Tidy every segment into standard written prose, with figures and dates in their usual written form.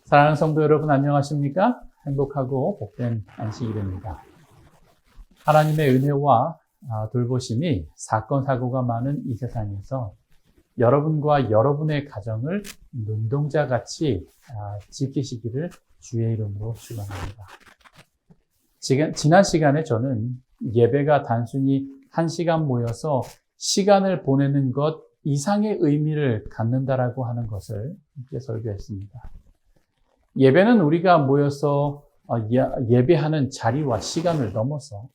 사랑하는 성도 여러분, 안녕하십니까? 행복하고 복된 안식이 됩니다. 하나님의 은혜와 돌보심이 사건, 사고가 많은 이 세상에서 여러분과 여러분의 가정을 눈동자같이 지키시기를 주의 이름으로 축원합니다. 지난 시간에 저는 예배가 단순히 한 시간 모여서 시간을 보내는 것 이상의 의미를 갖는다라고 하는 것을 함께 설교했습니다. 예배는 우리가 모여서 예배하는 자리와 시간을 넘어서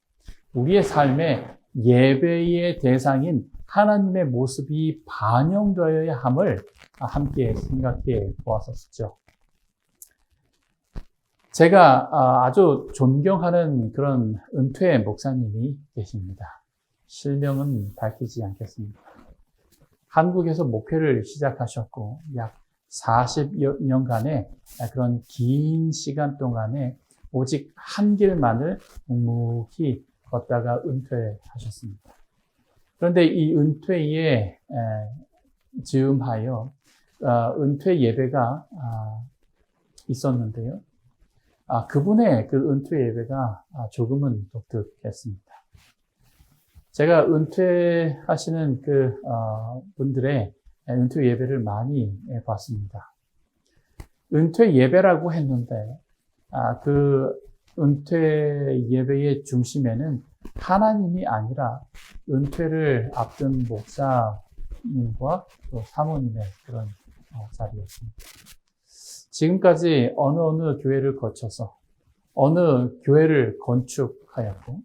우리의 삶에 예배의 대상인 하나님의 모습이 반영되어야 함을 함께 생각해 보았었죠. 제가 아주 존경하는 그런 은퇴 목사님이 계십니다. 실명은 밝히지 않겠습니다. 한국에서 목회를 시작하셨고 약 40년간의 그런 긴 시간 동안에 오직 한 길만을 묵묵히 걷다가 은퇴하셨습니다. 그런데 이 은퇴에 즈음하여 은퇴 예배가 있었는데요. 그분의 그 은퇴 예배가 조금은 독특했습니다. 제가 은퇴하시는 분들의 은퇴 예배를 많이 봤습니다. 은퇴 예배라고 했는데, 그 은퇴 예배의 중심에는 하나님이 아니라 은퇴를 앞둔 목사님과 또 사모님의 그런 자리였습니다. 지금까지 어느 교회를 거쳐서 어느 교회를 건축하였고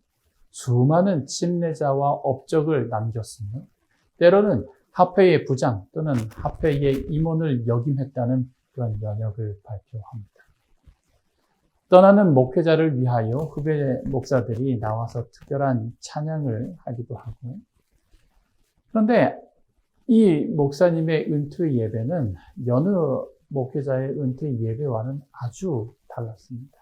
수많은 침례자와 업적을 남겼으며 때로는 합회의 부장 또는 합회의 임원을 역임했다는 그런 연역을 발표합니다. 떠나는 목회자를 위하여 후배 목사들이 나와서 특별한 찬양을 하기도 하고, 그런데 이 목사님의 은퇴 예배는 여느 목회자의 은퇴 예배와는 아주 달랐습니다.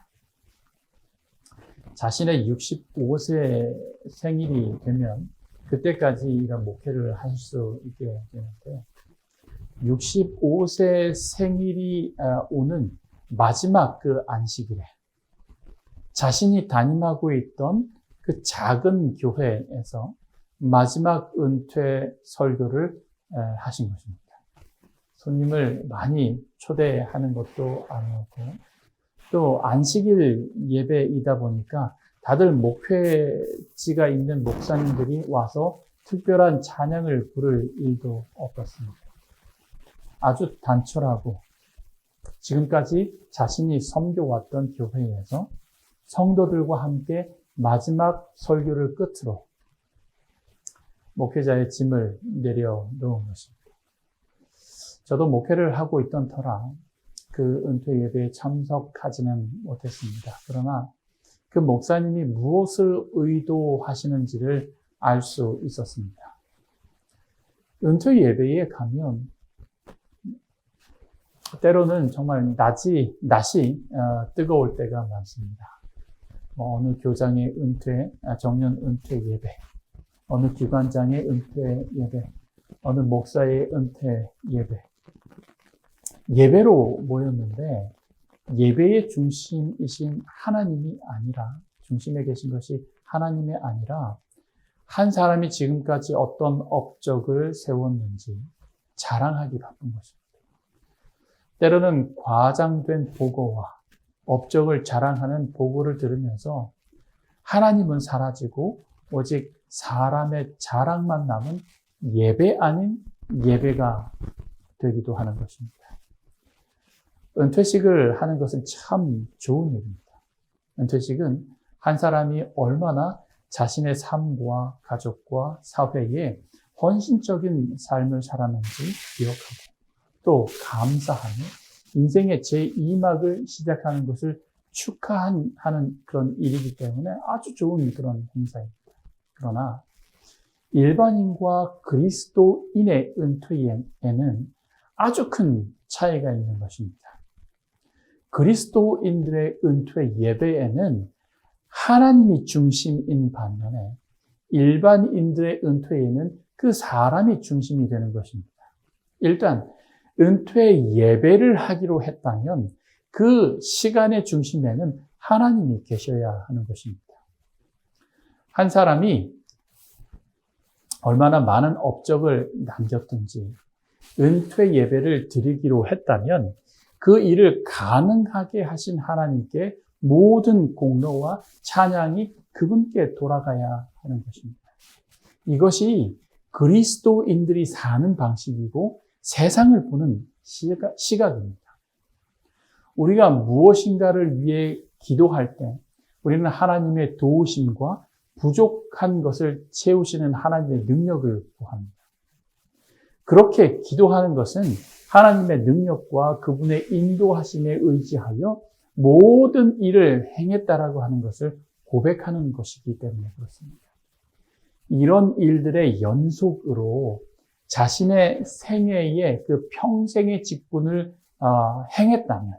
자신의 65세 생일이 되면 그때까지 이런 목회를 할 수 있게 되는데 65세 생일이 오는 마지막 그 안식일에 자신이 담임하고 있던 그 작은 교회에서 마지막 은퇴 설교를 하신 것입니다. 손님을 많이 초대하는 것도 아니었고 또 안식일 예배이다 보니까 다들 목회지가 있는 목사님들이 와서 특별한 찬양을 부를 일도 없었습니다. 아주 단촐하고 지금까지 자신이 섬겨왔던 교회에서 성도들과 함께 마지막 설교를 끝으로 목회자의 짐을 내려놓은 것입니다. 저도 목회를 하고 있던 터라 그 은퇴 예배에 참석하지는 못했습니다. 그러나 그 목사님이 무엇을 의도하시는지를 알 수 있었습니다. 은퇴 예배에 가면 때로는 정말 낮이 뜨거울 때가 많습니다. 어느 교장의 정년 은퇴 예배, 어느 기관장의 은퇴 예배, 어느 목사의 은퇴 예배. 예배로 모였는데 예배의 중심이신 하나님이 아니라, 중심에 계신 것이 하나님이 아니라 한 사람이 지금까지 어떤 업적을 세웠는지 자랑하기 바쁜 것입니다. 때로는 과장된 보고와 업적을 자랑하는 보고를 들으면서 하나님은 사라지고 오직 사람의 자랑만 남은 예배 아닌 예배가 되기도 하는 것입니다. 은퇴식을 하는 것은 참 좋은 일입니다. 은퇴식은 한 사람이 얼마나 자신의 삶과 가족과 사회에 헌신적인 삶을 살았는지 기억하고 또 감사하며 인생의 제2막을 시작하는 것을 축하하는 그런 일이기 때문에 아주 좋은 그런 행사입니다. 그러나 일반인과 그리스도인의 은퇴에는 아주 큰 차이가 있는 것입니다. 그리스도인들의 은퇴 예배에는 하나님이 중심인 반면에 일반인들의 은퇴에는 그 사람이 중심이 되는 것입니다. 일단 은퇴 예배를 하기로 했다면 그 시간의 중심에는 하나님이 계셔야 하는 것입니다. 한 사람이 얼마나 많은 업적을 남겼든지 은퇴 예배를 드리기로 했다면 그 일을 가능하게 하신 하나님께 모든 공로와 찬양이 그분께 돌아가야 하는 것입니다. 이것이 그리스도인들이 사는 방식이고 세상을 보는 시각입니다. 우리가 무엇인가를 위해 기도할 때 우리는 하나님의 도우심과 부족한 것을 채우시는 하나님의 능력을 구합니다. 그렇게 기도하는 것은 하나님의 능력과 그분의 인도하심에 의지하여 모든 일을 행했다라고 하는 것을 고백하는 것이기 때문에 그렇습니다. 이런 일들의 연속으로 자신의 생애의 그 평생의 직분을 행했다면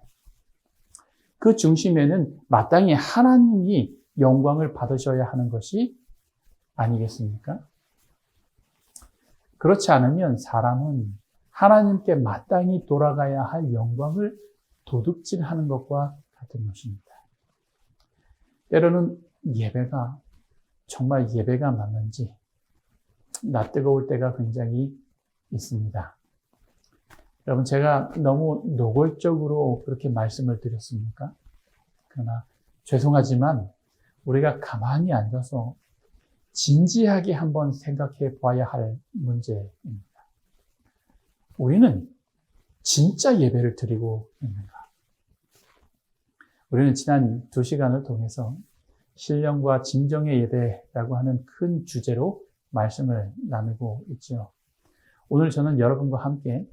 그 중심에는 마땅히 하나님이 영광을 받으셔야 하는 것이 아니겠습니까? 그렇지 않으면 사람은 하나님께 마땅히 돌아가야 할 영광을 도둑질하는 것과 같은 것입니다. 때로는 예배가 정말 예배가 맞는지 낯뜨거울 때가 굉장히 있습니다. 여러분, 제가 너무 노골적으로 그렇게 말씀을 드렸습니까? 그러나 죄송하지만 우리가 가만히 앉아서 진지하게 한번 생각해 봐야 할 문제입니다. 우리는 진짜 예배를 드리고 있는가? 우리는 지난 2시간을 통해서 신령과 진정의 예배라고 하는 큰 주제로 말씀을 나누고 있죠. 오늘 저는 여러분과 함께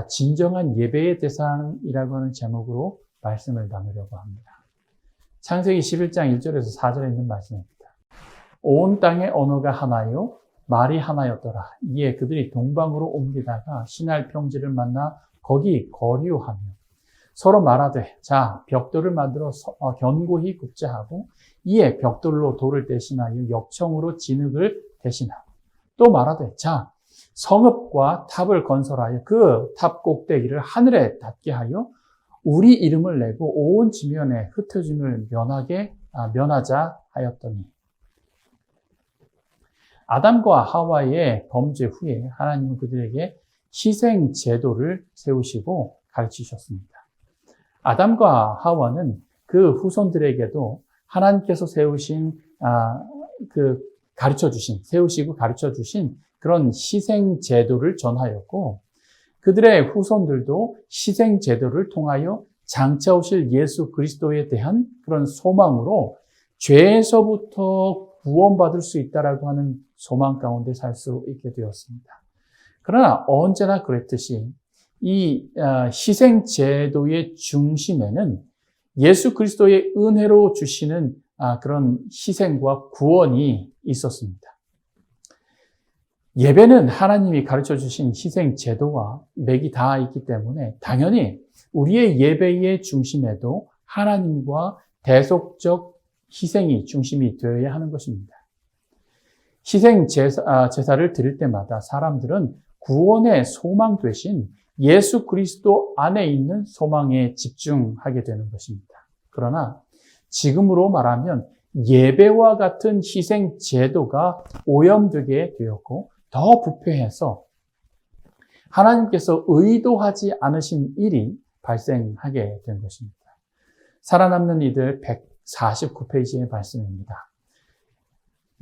진정한 예배의 대상이라고 하는 제목으로 말씀을 나누려고 합니다. 창세기 11장 1절에서 4절에 있는 말씀입니다. 온 땅의 언어가 하나요, 말이 하나였더라. 이에 그들이 동방으로 옮기다가 시날 평지를 만나 거기 거류하며 서로 말하되, 자, 벽돌을 만들어 견고히 굽자 하고, 이에 벽돌로 돌을 대신하여 역청으로 진흙을 대신하고, 또 말하되, 자, 성읍과 탑을 건설하여 그 탑 꼭대기를 하늘에 닿게 하여 우리 이름을 내고 온 지면에 흩어짐을 면하자 하였더니, 아담과 하와의 범죄 후에 하나님은 그들에게 희생 제도를 세우시고 가르치셨습니다. 아담과 하와는 그 후손들에게도 하나님께서 세우시고 가르쳐 주신 그런 희생 제도를 전하였고, 그들의 후손들도 희생 제도를 통하여 장차 오실 예수 그리스도에 대한 그런 소망으로 죄에서부터 구원받을 수 있다라고 하는 소망 가운데 살 수 있게 되었습니다. 그러나 언제나 그랬듯이 이 희생 제도의 중심에는 예수 그리스도의 은혜로 주시는 그런 희생과 구원이 있었습니다. 예배는 하나님이 가르쳐 주신 희생 제도와 맥이 다 있기 때문에 당연히 우리의 예배의 중심에도 하나님과 대속적 희생이 중심이 되어야 하는 것입니다. 희생 제사를 드릴 때마다 사람들은 구원의 소망 대신 예수 그리스도 안에 있는 소망에 집중하게 되는 것입니다. 그러나 지금으로 말하면 예배와 같은 희생 제도가 오염되게 되었고 더 부패해서 하나님께서 의도하지 않으신 일이 발생하게 된 것입니다. 살아남는 이들 149페이지의 말씀입니다.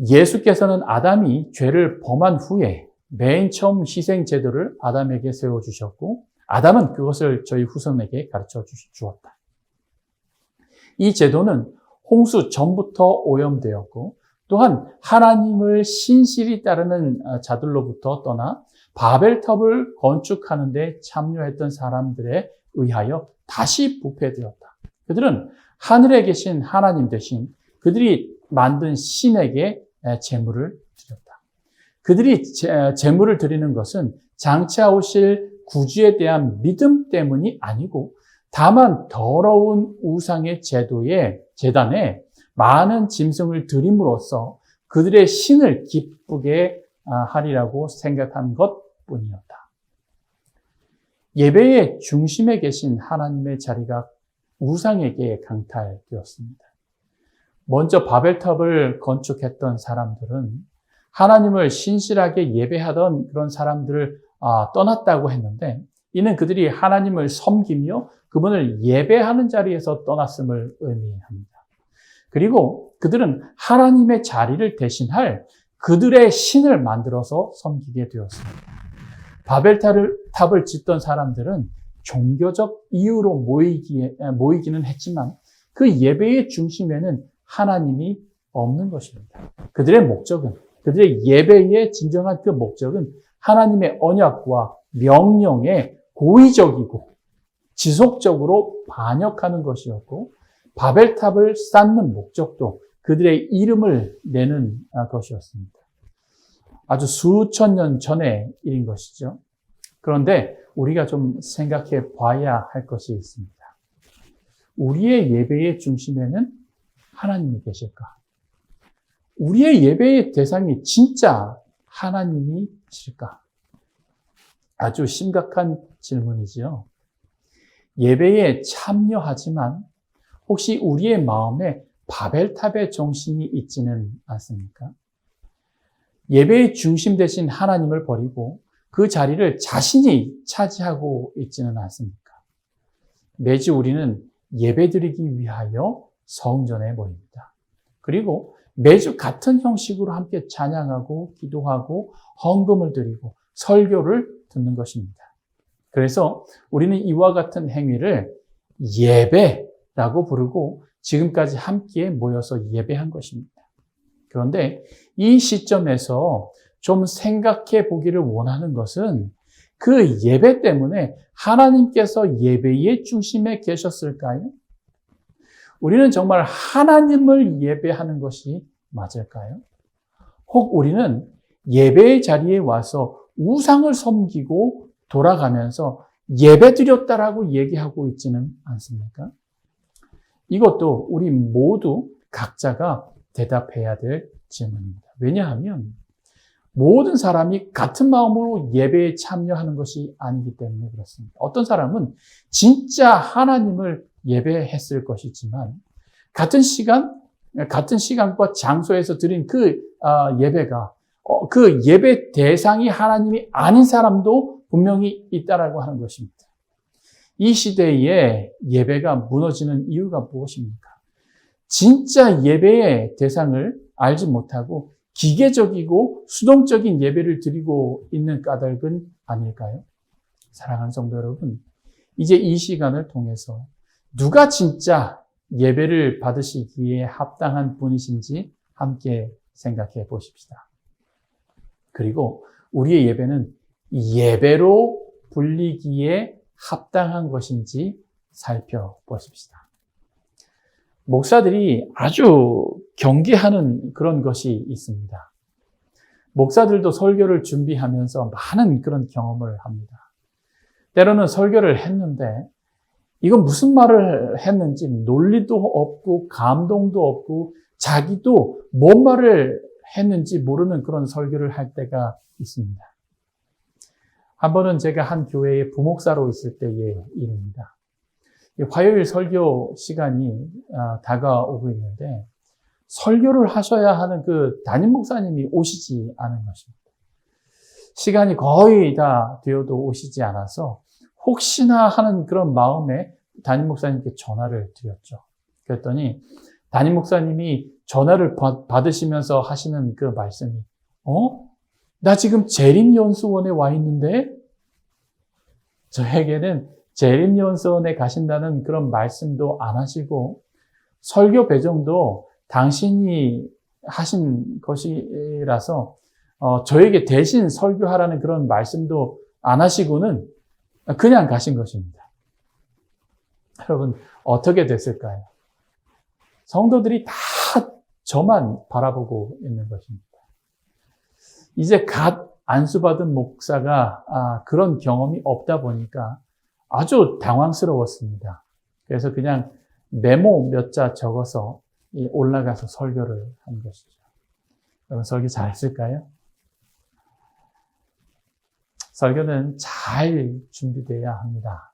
예수께서는 아담이 죄를 범한 후에 맨 처음 희생 제도를 아담에게 세워주셨고 아담은 그것을 저희 후손에게 가르쳐 주었다. 이 제도는 홍수 전부터 오염되었고 또한 하나님을 신실히 따르는 자들로부터 떠나 바벨탑을 건축하는 데 참여했던 사람들에 의하여 다시 부패되었다. 그들은 하늘에 계신 하나님 대신 그들이 만든 신에게 제물을 드렸다. 그들이 제물을 드리는 것은 장차 오실 구주에 대한 믿음 때문이 아니고 다만 더러운 우상의 제단에 많은 짐승을 드림으로써 그들의 신을 기쁘게 하리라고 생각한 것뿐이었다. 예배의 중심에 계신 하나님의 자리가 우상에게 강탈되었습니다. 먼저 바벨탑을 건축했던 사람들은 하나님을 신실하게 예배하던 그런 사람들을 떠났다고 했는데, 이는 그들이 하나님을 섬기며 그분을 예배하는 자리에서 떠났음을 의미합니다. 그리고 그들은 하나님의 자리를 대신할 그들의 신을 만들어서 섬기게 되었습니다. 바벨탑을 짓던 사람들은 종교적 이유로 모이기는 했지만 그 예배의 중심에는 하나님이 없는 것입니다. 그들의 예배의 진정한 그 목적은 하나님의 언약과 명령에 고의적이고 지속적으로 반역하는 것이었고, 바벨탑을 쌓는 목적도 그들의 이름을 내는 것이었습니다. 아주 수천 년 전의 일인 것이죠. 그런데 우리가 좀 생각해 봐야 할 것이 있습니다. 우리의 예배의 중심에는 하나님이 계실까? 우리의 예배의 대상이 진짜 하나님이실까? 아주 심각한 질문이지요. 예배에 참여하지만 혹시 우리의 마음에 바벨탑의 정신이 있지는 않습니까? 예배의 중심 대신 하나님을 버리고 그 자리를 자신이 차지하고 있지는 않습니까? 매주 우리는 예배드리기 위하여 성전에 모입니다. 그리고 매주 같은 형식으로 함께 찬양하고 기도하고 헌금을 드리고 설교를 듣는 것입니다. 그래서 우리는 이와 같은 행위를 예배라고 부르고 지금까지 함께 모여서 예배한 것입니다. 그런데 이 시점에서 좀 생각해 보기를 원하는 것은 그 예배 때문에 하나님께서 예배의 중심에 계셨을까요? 우리는 정말 하나님을 예배하는 것이 맞을까요? 혹 우리는 예배의 자리에 와서 우상을 섬기고 돌아가면서 예배드렸다라고 얘기하고 있지는 않습니까? 이것도 우리 모두 각자가 대답해야 될 질문입니다. 왜냐하면 모든 사람이 같은 마음으로 예배에 참여하는 것이 아니기 때문에 그렇습니다. 어떤 사람은 진짜 하나님을 예배했을 것이지만 같은 시간과 장소에서 드린 그 예배가 그 예배 대상이 하나님이 아닌 사람도 분명히 있다라고 하는 것입니다. 이 시대에 예배가 무너지는 이유가 무엇입니까? 진짜 예배의 대상을 알지 못하고 기계적이고 수동적인 예배를 드리고 있는 까닭은 아닐까요? 사랑하는 성도 여러분, 이제 이 시간을 통해서 누가 진짜 예배를 받으시기에 합당한 분이신지 함께 생각해 보십시다. 그리고 우리의 예배는 예배로 불리기에 합당한 것인지 살펴보십시다. 목사들이 아주 경계하는 그런 것이 있습니다. 목사들도 설교를 준비하면서 많은 그런 경험을 합니다. 때로는 설교를 했는데 이건 무슨 말을 했는지 논리도 없고 감동도 없고 자기도 뭔 말을 했는지 모르는 그런 설교를 할 때가 있습니다. 한 번은 제가 한 교회의 부목사로 있을 때의 일입니다. 화요일 설교 시간이 다가오고 있는데 설교를 하셔야 하는 그 담임 목사님이 오시지 않은 것입니다. 시간이 거의 다 되어도 오시지 않아서 혹시나 하는 그런 마음에 담임 목사님께 전화를 드렸죠. 그랬더니 담임 목사님이 전화를 받으시면서 하시는 그 말씀이 나 지금 재림연수원에 와 있는데 저에게는 재림연수원에 가신다는 그런 말씀도 안 하시고 설교 배정도 당신이 하신 것이라서 저에게 대신 설교하라는 그런 말씀도 안 하시고는 그냥 가신 것입니다. 여러분 어떻게 됐을까요? 성도들이 다 저만 바라보고 있는 것입니다. 이제 갓 안수받은 목사가 그런 경험이 없다 보니까 아주 당황스러웠습니다. 그래서 그냥 메모 몇 자 적어서 올라가서 설교를 한 것이죠. 여러분 설교 잘했을까요? 설교는 잘 준비되어야 합니다.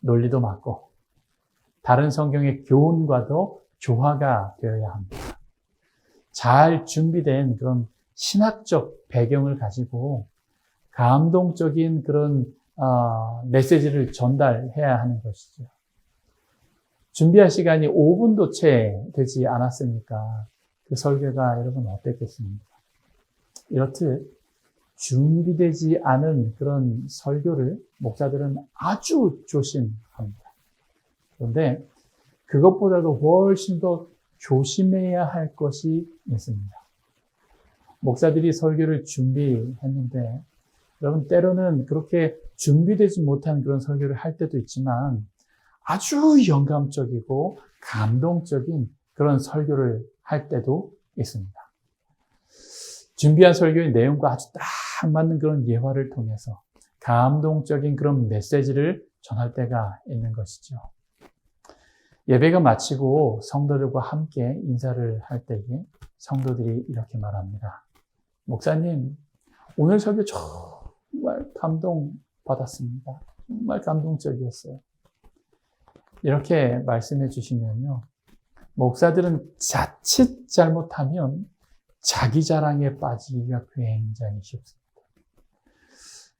논리도 맞고 다른 성경의 교훈과도 조화가 되어야 합니다. 잘 준비된 그런 신학적 배경을 가지고 감동적인 그런 메시지를 전달해야 하는 것이죠. 준비할 시간이 5분도 채 되지 않았으니까 그 설교가 여러분 어땠겠습니까? 이렇듯 준비되지 않은 그런 설교를 목사들은 아주 조심합니다. 그런데 그것보다도 훨씬 더 조심해야 할 것이 있습니다. 목사들이 설교를 준비했는데 여러분 때로는 그렇게 준비되지 못한 그런 설교를 할 때도 있지만 아주 영감적이고 감동적인 그런 설교를 할 때도 있습니다. 준비한 설교의 내용과 아주 딱 맞는 그런 예화를 통해서 감동적인 그런 메시지를 전할 때가 있는 것이죠. 예배가 마치고 성도들과 함께 인사를 할 때에 성도들이 이렇게 말합니다. 목사님, 오늘 설교 정말 감동받았습니다. 정말 감동적이었어요. 이렇게 말씀해 주시면요. 목사들은 자칫 잘못하면 자기 자랑에 빠지기가 굉장히 쉽습니다.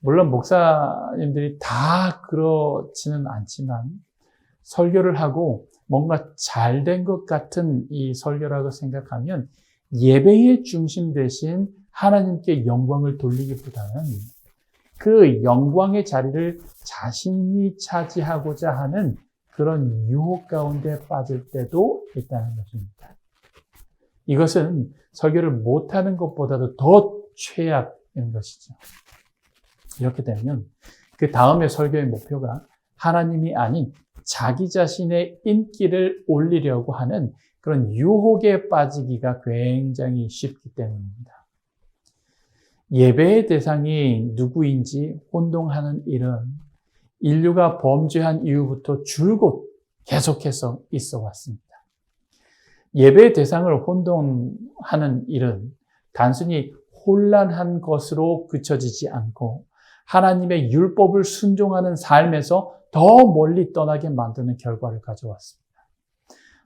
물론 목사님들이 다 그렇지는 않지만 설교를 하고 뭔가 잘된 것 같은 이 설교라고 생각하면 예배의 중심 대신 하나님께 영광을 돌리기보다는 그 영광의 자리를 자신이 차지하고자 하는 그런 유혹 가운데 빠질 때도 있다는 것입니다. 이것은 설교를 못하는 것보다도 더 최악인 것이죠. 이렇게 되면 그 다음에 설교의 목표가 하나님이 아닌 자기 자신의 인기를 올리려고 하는 그런 유혹에 빠지기가 굉장히 쉽기 때문입니다. 예배의 대상이 누구인지 혼동하는 일은 인류가 범죄한 이후부터 줄곧 계속해서 있어 왔습니다. 예배의 대상을 혼동하는 일은 단순히 혼란한 것으로 그쳐지지 않고 하나님의 율법을 순종하는 삶에서 더 멀리 떠나게 만드는 결과를 가져왔습니다.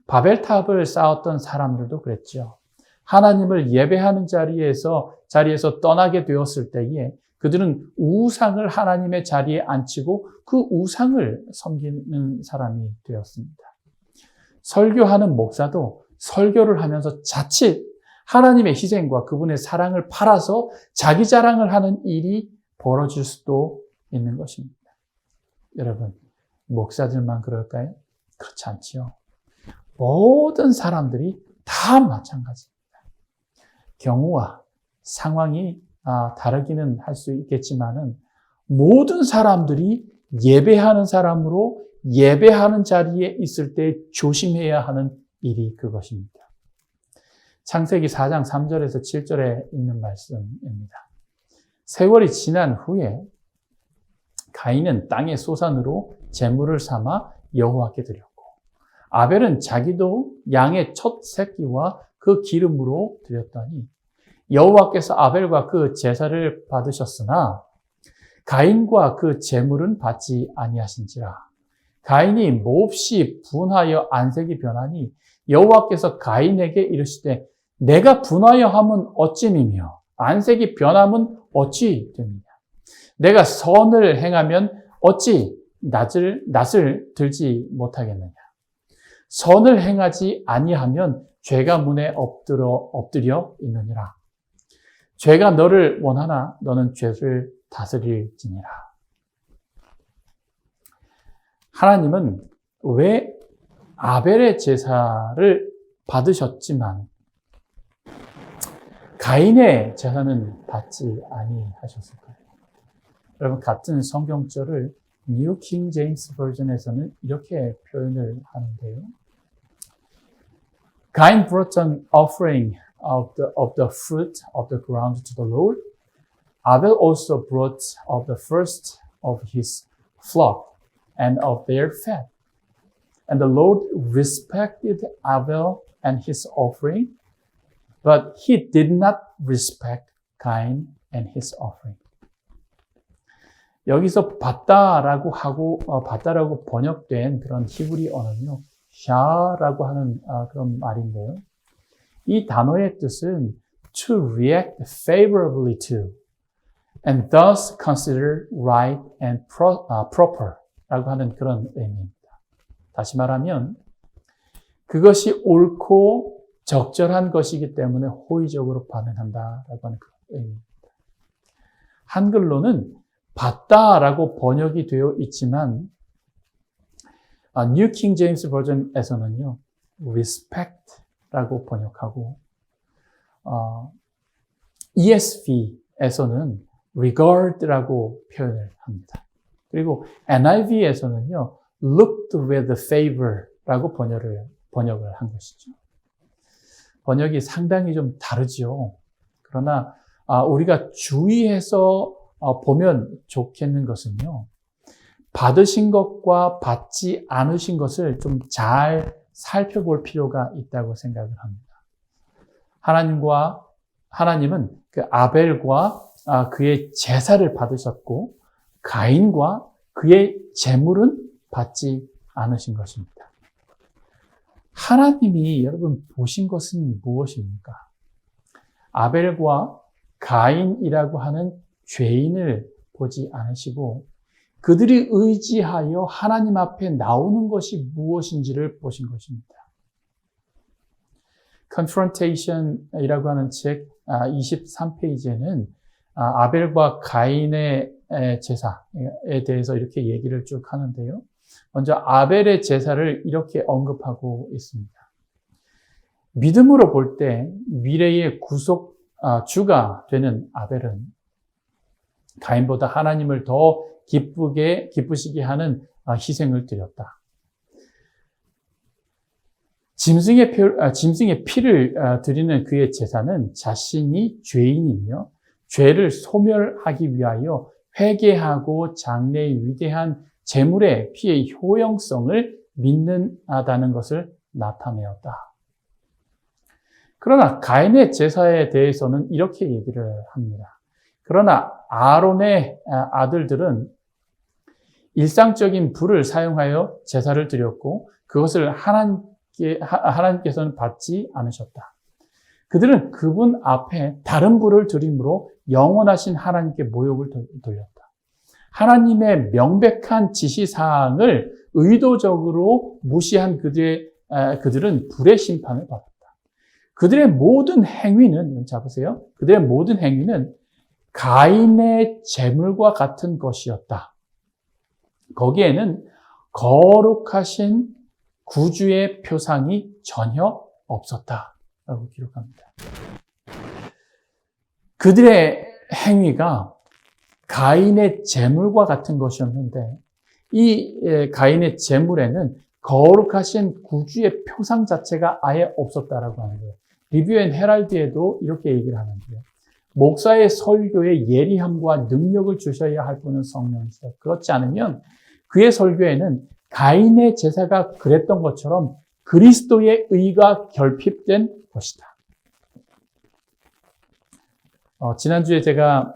바벨탑을 쌓았던 사람들도 그랬죠. 하나님을 예배하는 자리에서 떠나게 되었을 때에 그들은 우상을 하나님의 자리에 앉히고 그 우상을 섬기는 사람이 되었습니다. 설교하는 목사도 설교를 하면서 자칫 하나님의 희생과 그분의 사랑을 팔아서 자기 자랑을 하는 일이 벌어질 수도 있는 것입니다. 여러분, 목사들만 그럴까요? 그렇지 않지요. 모든 사람들이 다 마찬가지입니다. 경우와 상황이 다르기는 할 수 있겠지만은 모든 사람들이 예배하는 사람으로 예배하는 자리에 있을 때 조심해야 하는 일이 그것입니다. 창세기 4장 3절에서 7절에 있는 말씀입니다. 세월이 지난 후에 가인은 땅의 소산으로 제물을 삼아 여호와께 드렸고 아벨은 자기도 양의 첫 새끼와 그 기름으로 드렸더니 여호와께서 아벨과 그 제사를 받으셨으나 가인과 그 제물은 받지 아니하신지라. 가인이 몹시 분하여 안색이 변하니 여호와께서 가인에게 이르시되 내가 분하여 함은 어찌미며 안색이 변함은 어찌 됩니까? 내가 선을 행하면 어찌 낯을 들지 못하겠느냐? 선을 행하지 아니하면 죄가 문에 엎드려 있느니라. 죄가 너를 원하나 너는 죄를 다스릴지니라. 하나님은 왜 아벨의 제사를 받으셨지만 가인의 제사는 받지 아니하셨을까요? 여러분, 같은 성경절을 New King James Version에서는 이렇게 표현을 하는데요. Cain brought an offering of the fruit of the ground to the Lord. Abel also brought of the first of his flock and of their fat. And the Lord respected Abel and his offering, but he did not respect Cain and his offering. 여기서 받다라고 번역된 그런 히브리 언어는요, 샤라고 하는 그런 말인데요. 이 단어의 뜻은 to react favorably to and thus consider right and proper 라고 하는 그런 의미입니다. 다시 말하면 그것이 옳고 적절한 것이기 때문에 호의적으로 반응한다라고 하는 그런 의미입니다. 한글로는 받다라고 번역이 되어 있지만 New King James 버전에서는요, respect라고 번역하고 ESV에서는 regard라고 표현을 합니다. 그리고 NIV에서는요, looked with favor라고 번역을 한 것이죠. 번역이 상당히 좀 다르죠. 그러나 우리가 주의해서 보면 좋겠는 것은요, 받으신 것과 받지 않으신 것을 좀 잘 살펴볼 필요가 있다고 생각을 합니다. 하나님은 그 아벨과 그의 제사를 받으셨고 가인과 그의 제물은 받지 않으신 것입니다. 하나님이 여러분 보신 것은 무엇입니까? 아벨과 가인이라고 하는 죄인을 보지 않으시고 그들이 의지하여 하나님 앞에 나오는 것이 무엇인지를 보신 것입니다. Confrontation이라고 하는 책 23페이지에는 아벨과 가인의 제사에 대해서 이렇게 얘기를 쭉 하는데요. 먼저 아벨의 제사를 이렇게 언급하고 있습니다. 믿음으로 볼 때 미래의 주가 되는 아벨은 가인보다 하나님을 더 기쁘시게 하는 희생을 드렸다. 짐승의 피를 드리는 그의 제사는 자신이 죄인이며 죄를 소멸하기 위하여 회개하고 장래의 위대한 제물의 피의 효용성을 믿는다는 것을 나타내었다. 그러나 가인의 제사에 대해서는 이렇게 얘기를 합니다. 그러나 아론의 아들들은 일상적인 불을 사용하여 제사를 드렸고 그것을 하나님께서는 받지 않으셨다. 그들은 그분 앞에 다른 불을 드림으로 영원하신 하나님께 모욕을 돌렸다. 하나님의 명백한 지시사항을 의도적으로 무시한 그들은 불의 심판을 받았다. 그들의 모든 행위는, 잡으세요. 그들의 모든 행위는 가인의 제물과 같은 것이었다. 거기에는 거룩하신 구주의 표상이 전혀 없었다라고 기록합니다. 그들의 행위가 가인의 제물과 같은 것이었는데 이 가인의 제물에는 거룩하신 구주의 표상 자체가 아예 없었다라고 하는 거예요. 리뷰 앤 헤럴드에도 이렇게 얘기를 하는데요. 목사의 설교에 예리함과 능력을 주셔야 할 분은 성령이시다. 그렇지 않으면 그의 설교에는 가인의 제사가 그랬던 것처럼 그리스도의 의가 결핍된 것이다. 지난주에 제가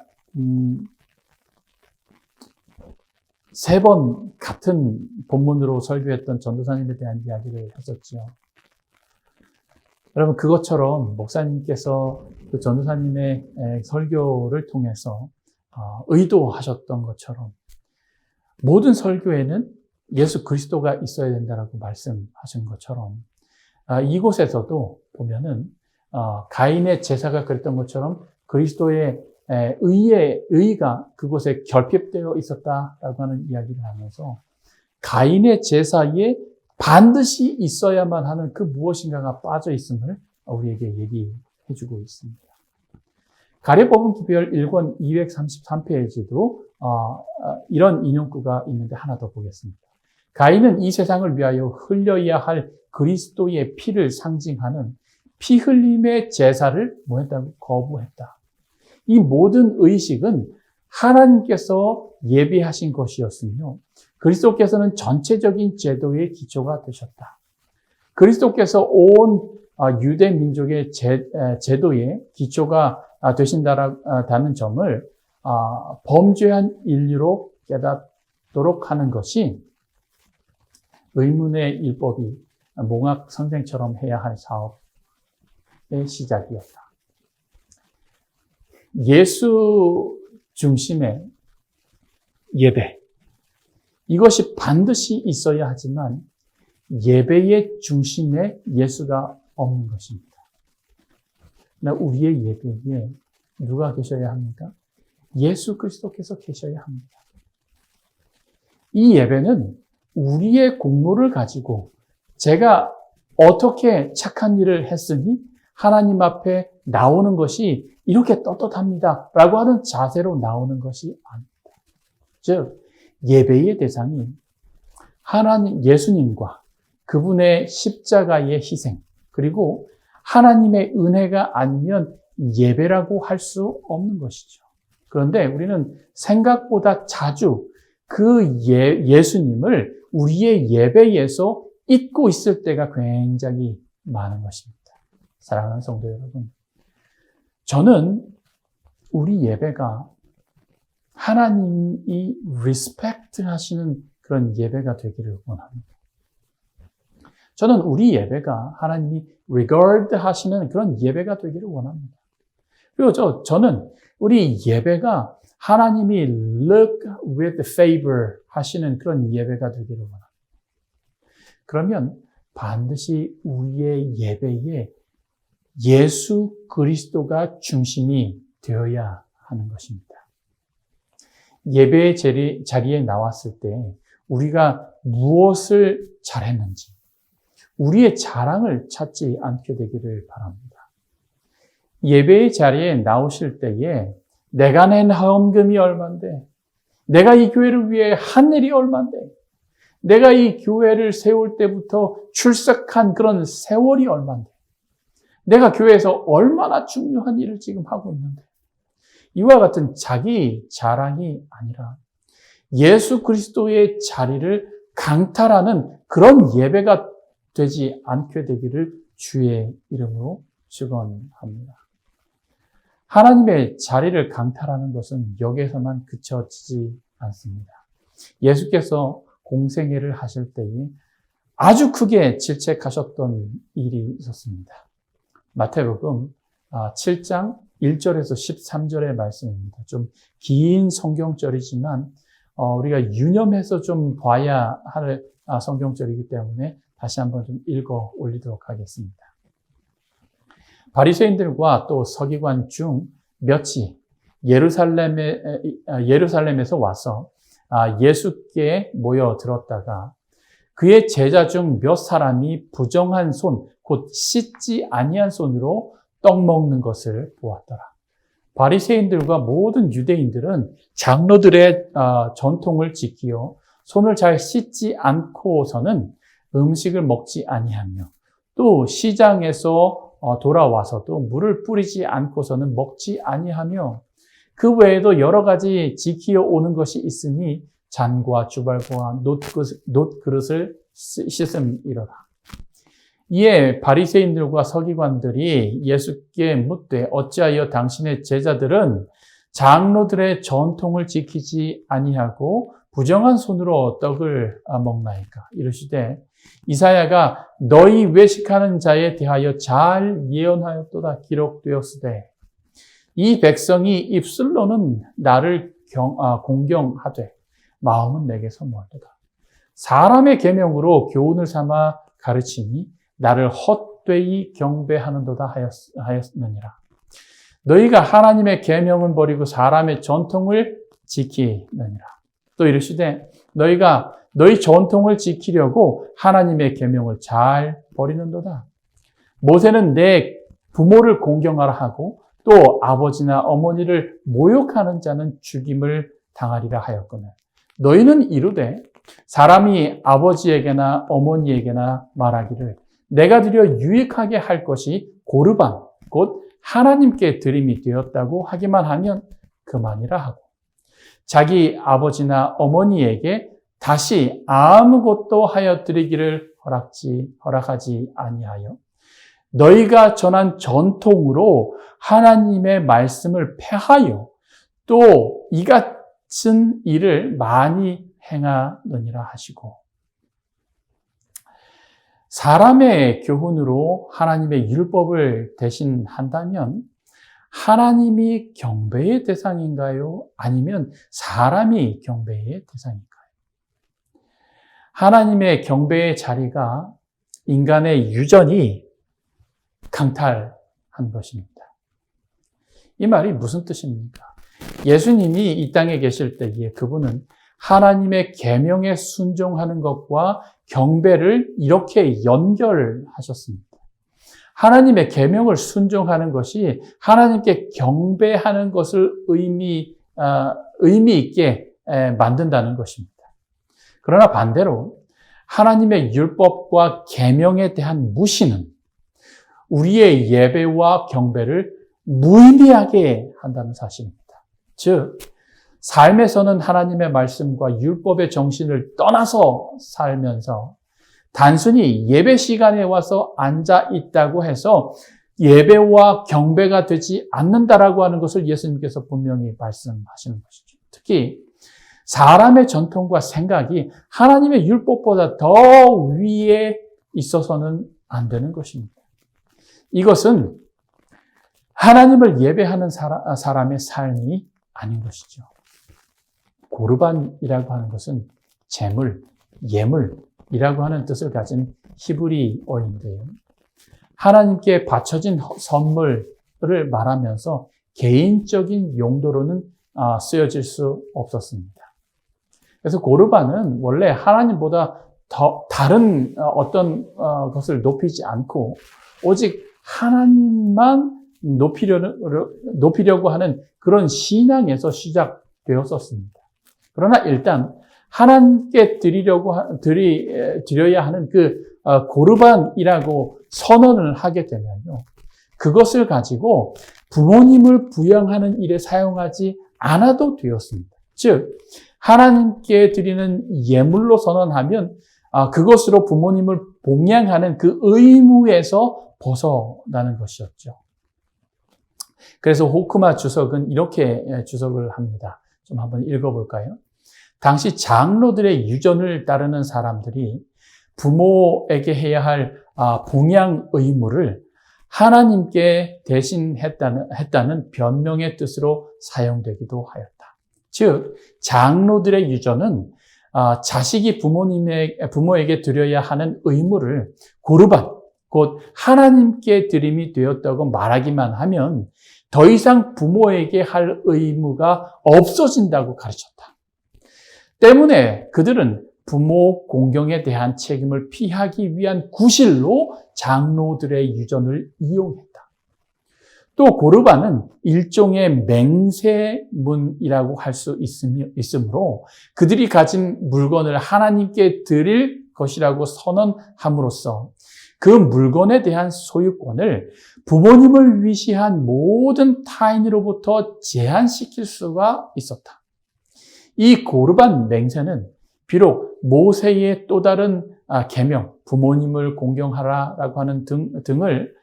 3번 같은 본문으로 설교했던 전도사님에 대한 이야기를 했었죠. 여러분, 그것처럼 목사님께서 그 전도사님의 설교를 통해서 의도하셨던 것처럼 모든 설교에는 예수 그리스도가 있어야 된다라고 말씀하신 것처럼 이곳에서도 보면은 가인의 제사가 그랬던 것처럼 그리스도의 의가 그곳에 결핍되어 있었다라고 하는 이야기를 하면서 가인의 제사에 반드시 있어야만 하는 그 무엇인가가 빠져 있음을 우리에게 얘기해주고 있습니다. 가랴법은 기별 1권 233페이지도 이런 인용구가 있는데 하나 더 보겠습니다. 가인은 이 세상을 위하여 흘려야 할 그리스도의 피를 상징하는 피 흘림의 제사를 뭐했다고? 거부했다. 이 모든 의식은 하나님께서 예비하신 것이었으며 그리스도께서는 전체적인 제도의 기초가 되셨다. 그리스도께서 온 유대 민족의 제도의 기초가 되신다는 점을 범죄한 인류로 깨닫도록 하는 것이 의문의 율법이 몽학 선생처럼 해야 할 사업의 시작이었다. 예수 중심의 예배. 이것이 반드시 있어야 하지만 예배의 중심에 예수가 없는 것입니다. 우리의 예배에 누가 계셔야 합니까? 예수 그리스도께서 계셔야 합니다. 이 예배는 우리의 공로를 가지고 제가 어떻게 착한 일을 했으니 하나님 앞에 나오는 것이 이렇게 떳떳합니다 라고 하는 자세로 나오는 것이 아닙니다. 즉 예배의 대상이 하나님 예수님과 그분의 십자가의 희생 그리고 하나님의 은혜가 아니면 예배라고 할 수 없는 것이죠. 그런데 우리는 생각보다 자주 그 예수님을 우리의 예배에서 잊고 있을 때가 굉장히 많은 것입니다. 사랑하는 성도 여러분, 저는 우리 예배가 하나님이 리스펙트 하시는 그런 예배가 되기를 원합니다. 저는 우리 예배가 하나님이 regard 하시는 그런 예배가 되기를 원합니다. 그리고 저는 우리 예배가 하나님이 look with favor 하시는 그런 예배가 되기를 원합니다. 그러면 반드시 우리의 예배에 예수 그리스도가 중심이 되어야 하는 것입니다. 예배의 자리에 나왔을 때 우리가 무엇을 잘했는지 우리의 자랑을 찾지 않게 되기를 바랍니다. 예배의 자리에 나오실 때에 내가 낸 헌금이 얼만데, 내가 이 교회를 위해 한 일이 얼만데, 내가 이 교회를 세울 때부터 출석한 그런 세월이 얼만데, 내가 교회에서 얼마나 중요한 일을 지금 하고 있는데, 이와 같은 자기 자랑이 아니라 예수 그리스도의 자리를 강탈하는 그런 예배가 되지 않게 되기를 주의 이름으로 축원합니다. 하나님의 자리를 강탈하는 것은 여기에서만 그쳐지지 않습니다. 예수께서 공생애를 하실 때에 아주 크게 질책하셨던 일이 있었습니다. 마태복음 7장 1절에서 13절의 말씀입니다. 좀 긴 성경절이지만 우리가 유념해서 좀 봐야 할 성경절이기 때문에 다시 한번 좀 읽어 올리도록 하겠습니다. 바리새인들과 또 서기관 중 몇이 예루살렘에서 와서 예수께 모여들었다가 그의 제자 중 몇 사람이 부정한 손, 곧 씻지 아니한 손으로 떡 먹는 것을 보았더라. 바리새인들과 모든 유대인들은 장로들의 전통을 지키어 손을 잘 씻지 않고서는 음식을 먹지 아니하며 또 시장에서 돌아와서도 물을 뿌리지 않고서는 먹지 아니하며 그 외에도 여러 가지 지키어 오는 것이 있으니 잔과 주발과 놋그릇을 씻음이로라. 이에 바리새인들과 서기관들이 예수께 묻되 어찌하여 당신의 제자들은 장로들의 전통을 지키지 아니하고 부정한 손으로 떡을 먹나이까? 이르시되 이사야가 너희 외식하는 자에 대하여 잘 예언하였도다 기록되었으되 이 백성이 입술로는 나를 공경하되 마음은 내게서 멀도다. 사람의 계명으로 교훈을 삼아 가르치니 나를 헛되이 경배하는도다 하였느니라. 너희가 하나님의 계명은 버리고 사람의 전통을 지키느니라. 또 이르시되 너희가 너희 전통을 지키려고 하나님의 계명을 잘 버리는도다. 모세는 내 부모를 공경하라 하고 또 아버지나 어머니를 모욕하는 자는 죽임을 당하리라 하였거늘 너희는 이르되 사람이 아버지에게나 어머니에게나 말하기를 내가 드려 유익하게 할 것이 고르반 곧 하나님께 드림이 되었다고 하기만 하면 그만이라 하고 자기 아버지나 어머니에게 다시 아무것도 하여 드리기를 허락하지 아니하여 너희가 전한 전통으로 하나님의 말씀을 폐하여 또 이 같은 일을 많이 행하느니라 하시고 사람의 교훈으로 하나님의 율법을 대신한다면 하나님이 경배의 대상인가요? 아니면 사람이 경배의 대상인가요? 하나님의 경배의 자리가 인간의 유전이 강탈한 것입니다. 이 말이 무슨 뜻입니까? 예수님이 이 땅에 계실 때에 그분은 하나님의 계명에 순종하는 것과 경배를 이렇게 연결하셨습니다. 하나님의 계명을 순종하는 것이 하나님께 경배하는 것을 의미 있게 만든다는 것입니다. 그러나 반대로 하나님의 율법과 계명에 대한 무시는 우리의 예배와 경배를 무의미하게 한다는 사실입니다. 즉, 삶에서는 하나님의 말씀과 율법의 정신을 떠나서 살면서 단순히 예배 시간에 와서 앉아 있다고 해서 예배와 경배가 되지 않는다라고 하는 것을 예수님께서 분명히 말씀하시는 것이죠. 특히 사람의 전통과 생각이 하나님의 율법보다 더 위에 있어서는 안 되는 것입니다. 이것은 하나님을 예배하는 사람의 삶이 아닌 것이죠. 고르반이라고 하는 것은 제물, 예물이라고 하는 뜻을 가진 히브리어인데요. 하나님께 바쳐진 선물을 말하면서 개인적인 용도로는 쓰여질 수 없었습니다. 그래서 고르반은 원래 하나님보다 더 다른 어떤 것을 높이지 않고 오직 하나님만 높이려고 하는 그런 신앙에서 시작되었었습니다. 그러나 일단 하나님께 드려야 하는 그 고르반이라고 선언을 하게 되면요, 그것을 가지고 부모님을 부양하는 일에 사용하지 않아도 되었습니다. 즉 하나님께 드리는 예물로 선언하면 그것으로 부모님을 봉양하는 그 의무에서 벗어나는 것이었죠. 그래서 호크마 주석은 이렇게 주석을 합니다. 좀 한번 읽어볼까요? 당시 장로들의 유전을 따르는 사람들이 부모에게 해야 할 봉양 의무를 하나님께 대신했다는 변명의 뜻으로 사용되기도 하였다. 즉, 장로들의 유전은 자식이 부모에게 드려야 하는 의무를 고르반, 곧 하나님께 드림이 되었다고 말하기만 하면 더 이상 부모에게 할 의무가 없어진다고 가르쳤다. 때문에 그들은 부모 공경에 대한 책임을 피하기 위한 구실로 장로들의 유전을 이용했다. 또 고르반은 일종의 맹세문이라고 할 수 있으므로 그들이 가진 물건을 하나님께 드릴 것이라고 선언함으로써 그 물건에 대한 소유권을 부모님을 위시한 모든 타인으로부터 제한시킬 수가 있었다. 이 고르반 맹세는 비록 모세의 또 다른 계명, 부모님을 공경하라라고 하는 등을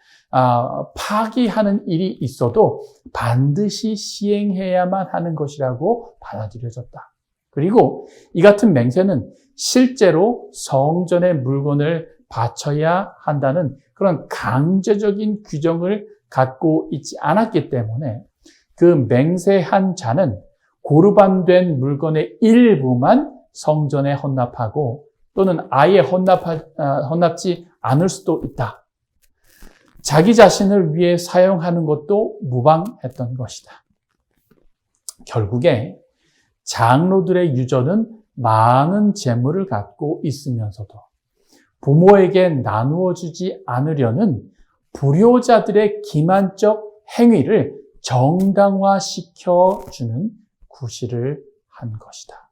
파기하는 일이 있어도 반드시 시행해야만 하는 것이라고 받아들여졌다. 그리고 이 같은 맹세는 실제로 성전의 물건을 바쳐야 한다는 그런 강제적인 규정을 갖고 있지 않았기 때문에 그 맹세한 자는 고르반된 물건의 일부만 성전에 헌납하고 또는 아예 헌납지 않을 수도 있다. 자기 자신을 위해 사용하는 것도 무방했던 것이다. 결국에 장로들의 유전은 많은 재물을 갖고 있으면서도 부모에게 나누어 주지 않으려는 불효자들의 기만적 행위를 정당화시켜주는 구실을 한 것이다.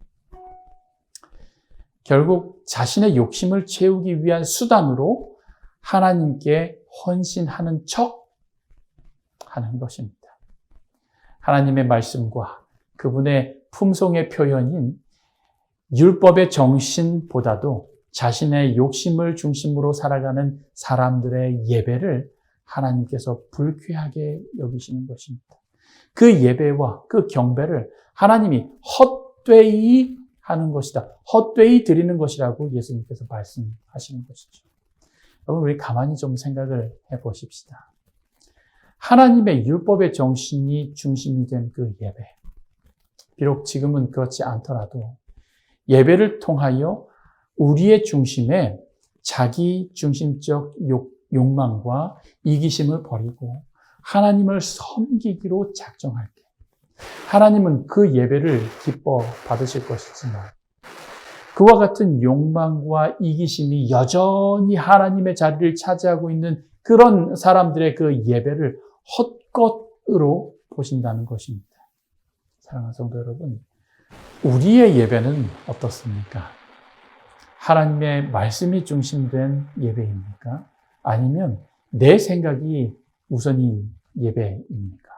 결국 자신의 욕심을 채우기 위한 수단으로 하나님께 헌신하는 척 하는 것입니다. 하나님의 말씀과 그분의 품성의 표현인 율법의 정신보다도 자신의 욕심을 중심으로 살아가는 사람들의 예배를 하나님께서 불쾌하게 여기시는 것입니다. 그 예배와 그 경배를 하나님이 헛되이 하는 것이다. 헛되이 드리는 것이라고 예수님께서 말씀하시는 것이죠. 여러분, 우리 가만히 좀 생각을 해 보십시다. 하나님의 율법의 정신이 중심이 된 그 예배. 비록 지금은 그렇지 않더라도 예배를 통하여 우리의 중심에 자기 중심적 욕망과 이기심을 버리고 하나님을 섬기기로 작정할 때 하나님은 그 예배를 기뻐 받으실 것이지만 그와 같은 욕망과 이기심이 여전히 하나님의 자리를 차지하고 있는 그런 사람들의 그 예배를 헛것으로 보신다는 것입니다. 사랑하는 성도 여러분, 우리의 예배는 어떻습니까? 하나님의 말씀이 중심된 예배입니까? 아니면 내 생각이 우선인 예배입니까?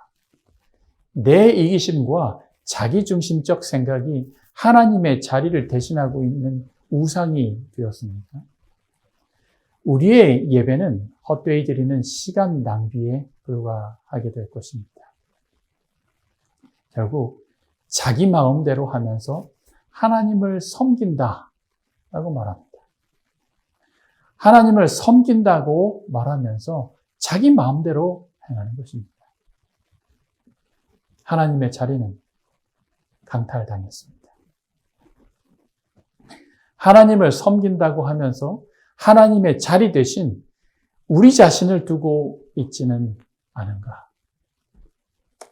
내 이기심과 자기중심적 생각이 하나님의 자리를 대신하고 있는 우상이 되었습니까? 우리의 예배는 헛되이 드리는 시간 낭비에 불과하게 될 것입니다. 결국 자기 마음대로 하면서 하나님을 섬긴다라고 말합니다. 하나님을 섬긴다고 말하면서 자기 마음대로 행하는 것입니다. 하나님의 자리는 강탈당했습니다. 하나님을 섬긴다고 하면서 하나님의 자리 대신 우리 자신을 두고 있지는 않은가?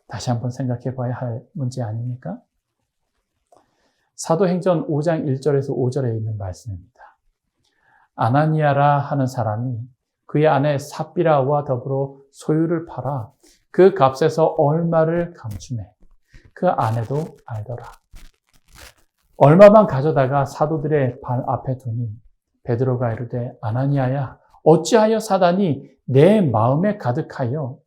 다시 한번 생각해 봐야 할 문제 아닙니까? 사도행전 5장 1절에서 5절에 있는 말씀입니다. 아나니아라 하는 사람이 그의 아내 삽비라와 더불어 소유를 팔아 그 값에서 얼마를 감추매 그 아내도 알더라. 얼마만 가져다가 사도들의 발 앞에 두니 베드로가 이르되 아나니아야 어찌하여 사단이 내 마음에 가득하여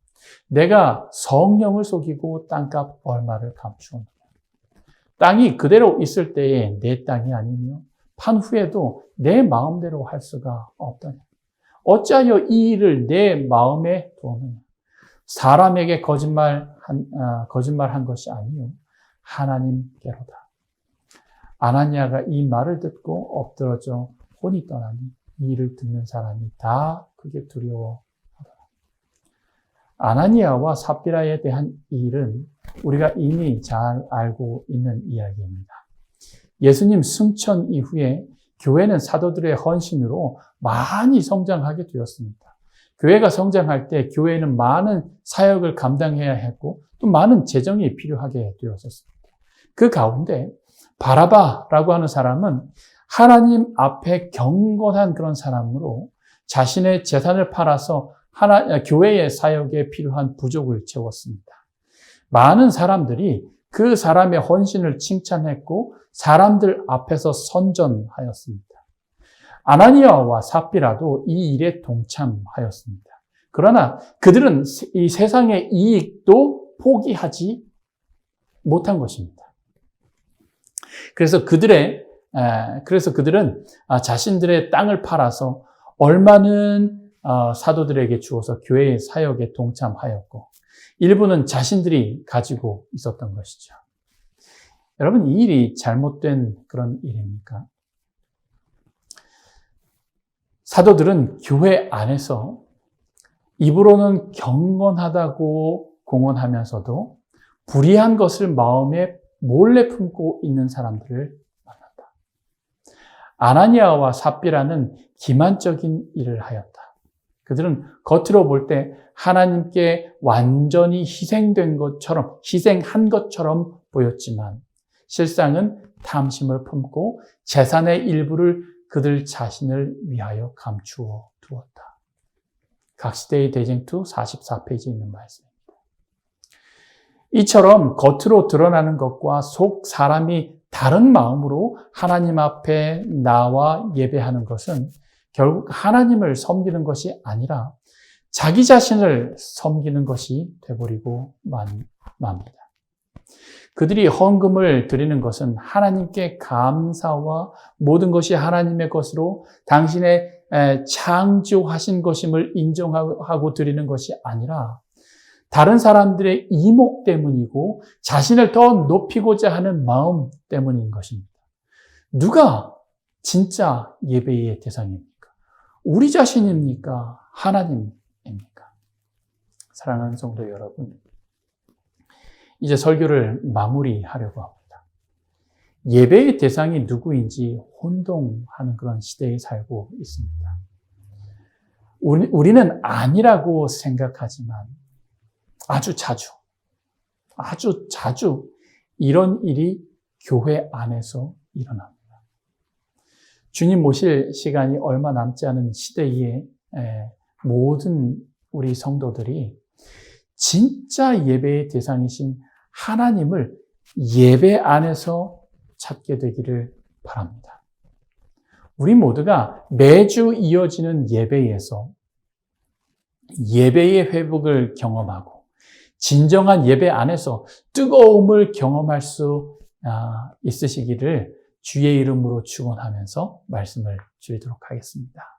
내가 성령을 속이고 땅값 얼마를 감추었느냐. 땅이 그대로 있을 때에 내 땅이 아니며 판 후에도 내 마음대로 할 수가 없더냐. 어찌하여 이 일을 내 마음에 두었느냐. 사람에게 거짓말한 것이 아니요 하나님께로다. 아나니아가 이 말을 듣고 엎드러져 혼이 떠나니 이 일을 듣는 사람이 다 그게 두려워하더라. 아나니아와 삽비라에 대한 이 일은 우리가 이미 잘 알고 있는 이야기입니다. 예수님 승천 이후에 교회는 사도들의 헌신으로 많이 성장하게 되었습니다. 교회가 성장할 때 교회는 많은 사역을 감당해야 했고 또 많은 재정이 필요하게 되었었습니다. 그 가운데 바라바라고 하는 사람은 하나님 앞에 경건한 그런 사람으로 자신의 재산을 팔아서 교회의 사역에 필요한 부족을 채웠습니다. 많은 사람들이 그 사람의 헌신을 칭찬했고 사람들 앞에서 선전하였습니다. 아나니아와 삽비라도 이 일에 동참하였습니다. 그러나 그들은 이 세상의 이익도 포기하지 못한 것입니다. 그래서 그들은 자신들의 땅을 팔아서 얼마는 사도들에게 주어서 교회의 사역에 동참하였고 일부는 자신들이 가지고 있었던 것이죠. 여러분, 이 일이 잘못된 그런 일입니까? 사도들은 교회 안에서 입으로는 경건하다고 공언하면서도 불의한 것을 마음에 몰래 품고 있는 사람들을 만난다. 아나니아와 삽비라는 기만적인 일을 하였다. 그들은 겉으로 볼 때 하나님께 완전히 희생한 것처럼 보였지만 실상은 탐심을 품고 재산의 일부를 그들 자신을 위하여 감추어 두었다. 각시대의 대쟁투 44페이지에 있는 말씀입니다. 이처럼 겉으로 드러나는 것과 속 사람이 다른 마음으로 하나님 앞에 나와 예배하는 것은 결국 하나님을 섬기는 것이 아니라 자기 자신을 섬기는 것이 되버리고 맙니다. 그들이 헌금을 드리는 것은 하나님께 감사와 모든 것이 하나님의 것으로 당신의 창조하신 것임을 인정하고 드리는 것이 아니라 다른 사람들의 이목 때문이고 자신을 더 높이고자 하는 마음 때문인 것입니다. 누가 진짜 예배의 대상입니까? 우리 자신입니까? 하나님입니까? 사랑하는 성도 여러분, 이제 설교를 마무리하려고 합니다. 예배의 대상이 누구인지 혼동하는 그런 시대에 살고 있습니다. 우리는 아니라고 생각하지만 아주 자주 이런 일이 교회 안에서 일어납니다. 주님 모실 시간이 얼마 남지 않은 시대에 모든 우리 성도들이 진짜 예배의 대상이신 하나님을 예배 안에서 찾게 되기를 바랍니다. 우리 모두가 매주 이어지는 예배에서 예배의 회복을 경험하고 진정한 예배 안에서 뜨거움을 경험할 수 있으시기를 주의 이름으로 축원하면서 말씀을 드리도록 하겠습니다.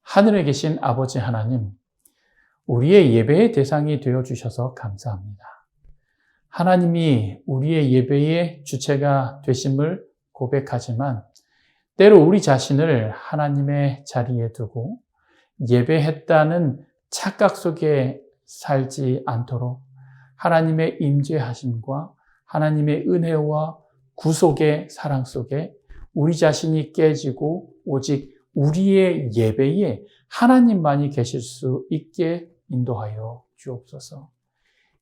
하늘에 계신 아버지 하나님, 우리의 예배의 대상이 되어주셔서 감사합니다. 하나님이 우리의 예배의 주체가 되심을 고백하지만 때로 우리 자신을 하나님의 자리에 두고 예배했다는 착각 속에 살지 않도록 하나님의 임재하심과 하나님의 은혜와 구속의 사랑 속에 우리 자신이 깨지고 오직 우리의 예배에 하나님만이 계실 수 있게 인도하여 주옵소서.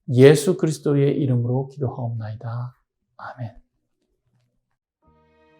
예수 그리스도의 이름으로 기도하옵나이다. 아멘.